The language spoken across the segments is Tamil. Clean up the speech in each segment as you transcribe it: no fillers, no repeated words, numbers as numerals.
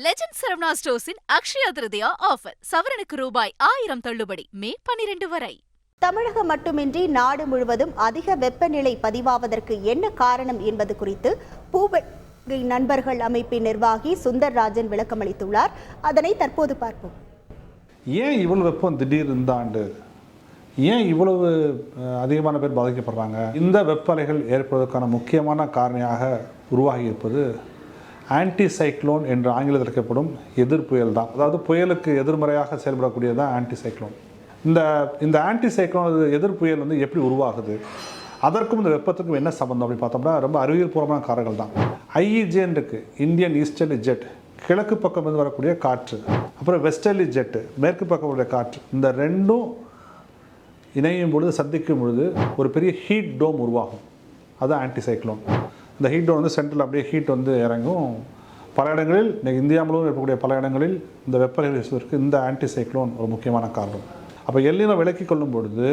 லெஜண்ட் சரவணா ஸ்டோர்ஸின் அக்ஷயா திருதியா ஆஃபர் சவரனுக்கு ரூபாய் 1000 தள்ளுபடி மே 12 வரை. தமிழகம் மட்டுமின்றி நாடு முழுவதும் அதிக வெப்பநிலை பதிவாவதற்கு என்ன காரணம் என்பது குறித்து பூவகை நண்பர்கள் அமைப்பின் நிர்வாகி சுந்தர்ராஜன் விளக்கமளித்துள்ளார். அதனை தற்போது பார்ப்போம். ஏன் இவ்வளவு வெப்பம் திடீர் இந்த ஆண்டு? ஏன் இவ்வளவு அதிகமான பேர் பாதிக்கப்படுறாங்க? இந்த வெப்ப அலைகள் ஏற்படுவதற்கான முக்கியமான காரணியாக உருவாகி இருப்பது ஆன்டி சைக்ளோன் என்று ஆங்கிலத்தில் அழைக்கப்படும் எதிர் புயல் தான். அதாவது புயலுக்கு எதிர்மறையாக செயல்படக்கூடியது தான் ஆன்டி சைக்ளோன். இந்த ஆன்டி சைக்ளோன் எதிர் புயல் வந்து எப்படி உருவாகுது, அதற்கும் இந்த வெப்பத்துக்கும் என்ன சம்பந்தம் அப்படின்னு பார்த்தோம்னா ரொம்ப அறிவியல் பூர்வமான காரணங்கள் தான். ஐஇஜேன்னு இருக்குது, இந்தியன் ஈஸ்டர்லி ஜெட், கிழக்கு பக்கம் இருந்து வரக்கூடிய காற்று, அப்புறம் வெஸ்டர்லி ஜெட்டு, மேற்கு பக்கம் உள்ள காற்று. இந்த ரெண்டும் இணையும் பொழுது, சந்திக்கும் பொழுது ஒரு பெரிய ஹீட் டோம் உருவாகும். அதுதான் ஆன்டி சைக்ளோன். இந்த ஹீட் டோம் வந்து சென்ட்ரல் அப்படியே ஹீட் வந்து இறங்கும். பல இடங்களில் இந்தியா முழுவதும் இருக்கக்கூடிய பல இடங்களில் இந்த வெப்பநிலை வீசுவதற்கு இந்த ஆன்டி சைக்ளோன் ஒரு முக்கியமான காரணம். அப்போ எல்னினோ விலக்கி கொள்ளும் பொழுது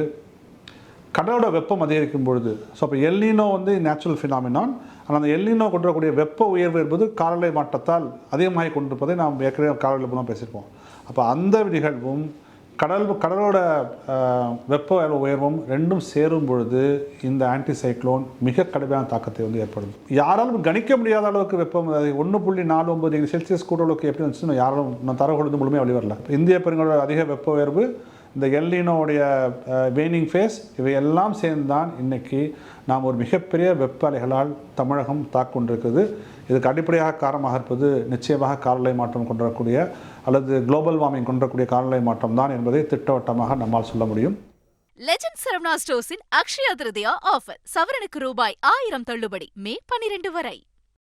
கடலோட வெப்பம் அதிகரிக்கும் பொழுது, ஸோ அப்போ எல்னினோ வந்து நேச்சுரல் ஃபினாமினான். ஆனால் அந்த எல்னினோ கொண்டு வரக்கூடிய வெப்ப உயர்வு என்பது காலநிலை மாற்றத்தால் அதிகமாகி கொண்டிருப்பதை நாம் ஏற்கனவே காலநிலை மூலம் பேசியிருப்போம். அப்போ அந்த நிகழ்வும் கடலோட வெப்ப உயர்வும் ரெண்டும் சேரும் பொழுது இந்த ஆன்டி சைக்ளோன் மிக கடுமையான தாக்கத்தை வந்து ஏற்படும். யாராலும் கணிக்க முடியாத அளவுக்கு வெப்பம் 1.49 டிகிரி செல்சியஸ் கூட அளவுக்கு எப்படி வந்துச்சுன்னு யாரும் தரவுகள் வந்து முழுமையாக வெளிவரல. இந்திய பெருங்கடலோட அதிக வெப்ப உயர்வு, இந்த எல்னினோடைய வேனிங் ஃபேஸ், இவையெல்லாம் சேர்ந்தான் இன்றைக்கி நாம் ஒரு மிகப்பெரிய வெப்ப அலைகளால் தமிழகம் தாக்கொண்டிருக்குது. இதுக்கு அடிப்படையாக காரணமாக இருப்பது நிச்சயமாக காலநிலை மாற்றம் கொண்டிருக்கக்கூடிய அல்லது குளோபல் வார்மிங் கொண்டிருக்கக்கூடிய காலநிலை மாற்றம் தான் என்பதை திட்டவட்டமாக நம்மால் சொல்ல முடியும். லெஜண்ட் சரவணா ஸ்டோர்ஸின் அக்ஷயா திருதியா ஆஃபர் சவரனுக்கு ரூபாய் 1000 தள்ளுபடி மே 12 வரை.